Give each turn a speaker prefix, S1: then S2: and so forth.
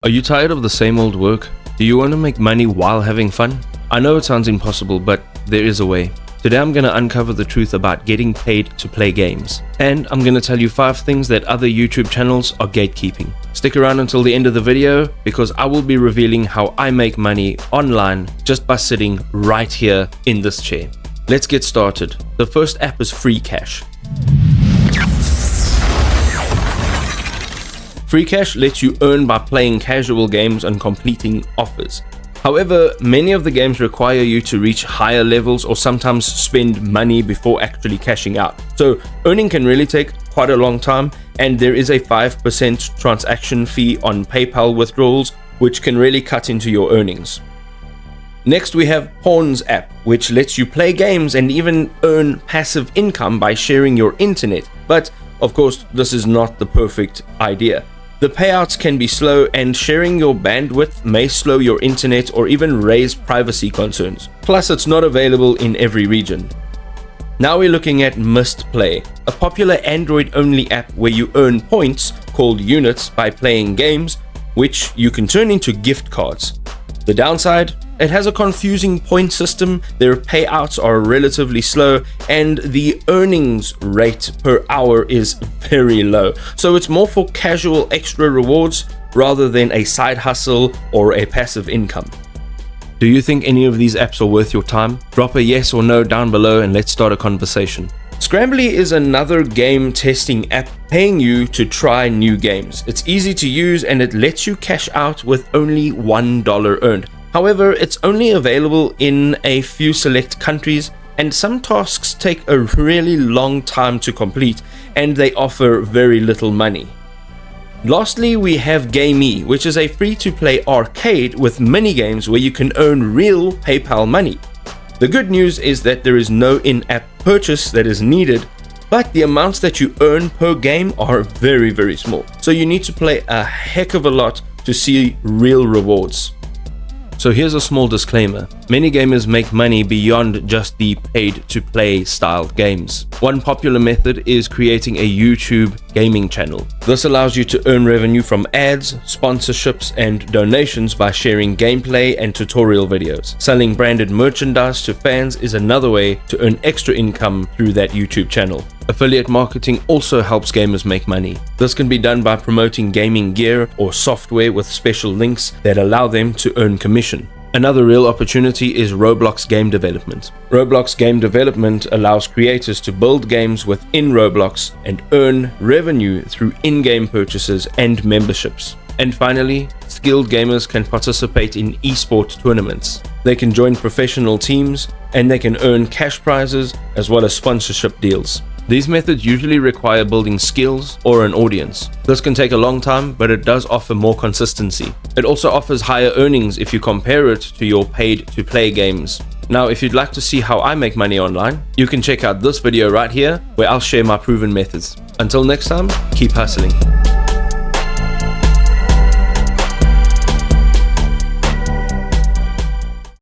S1: Are you tired of the same old work? Do you want to make money while having fun? I know it sounds impossible, but there is a way. Today I'm going to uncover the truth about getting paid to play games. And I'm going to tell you 5 things that other YouTube channels are gatekeeping. Stick around until the end of the video because I will be revealing how I make money online just by sitting right here in this chair. Let's get started. The first app is Free Cash. Free Cash lets you earn by playing casual games and completing offers. However, many of the games require you to reach higher levels or sometimes spend money before actually cashing out. So earning can really take quite a long time, and there is a 5% transaction fee on PayPal withdrawals, which can really cut into your earnings. Next, we have Pawn's app, which lets you play games and even earn passive income by sharing your internet. But of course, this is not the perfect idea. The payouts can be slow, and sharing your bandwidth may slow your internet or even raise privacy concerns. Plus, it's not available in every region. Now we're looking at Missed Play, a popular Android-only app where you earn points called units by playing games, which you can turn into gift cards. The downside? It has a confusing point system, their payouts are relatively slow, and the earnings rate per hour is very low. So it's more for casual extra rewards rather than a side hustle or a passive income. Do you think any of these apps are worth your time? Drop a yes or no down below and let's start a conversation. Scrambly is another game testing app paying you to try new games. It's easy to use and it lets you cash out with only $1 earned. However, it's only available in a few select countries, and some tasks take a really long time to complete, and they offer very little money. Lastly, we have Gamey, which is a free-to-play arcade with mini-games where you can earn real PayPal money. The good news is that there is no in-app purchase that is needed, but the amounts that you earn per game are very small, so you need to play a heck of a lot to see real rewards. So here's a small disclaimer. Many gamers make money beyond just the paid-to-play style games. One popular method is creating a YouTube gaming channel. This allows you to earn revenue from ads, sponsorships, and donations by sharing gameplay and tutorial videos. Selling branded merchandise to fans is another way to earn extra income through that YouTube channel. Affiliate marketing also helps gamers make money. This can be done by promoting gaming gear or software with special links that allow them to earn commission. Another real opportunity is Roblox game development. Roblox game development allows creators to build games within Roblox and earn revenue through in-game purchases and memberships. And finally, skilled gamers can participate in esports tournaments. They can join professional teams and they can earn cash prizes as well as sponsorship deals. These methods usually require building skills or an audience. This can take a long time, but it does offer more consistency. It also offers higher earnings if you compare it to your paid-to-play games. Now, if you'd like to see how I make money online, you can check out this video right here where I'll share my proven methods. Until next time, keep hustling.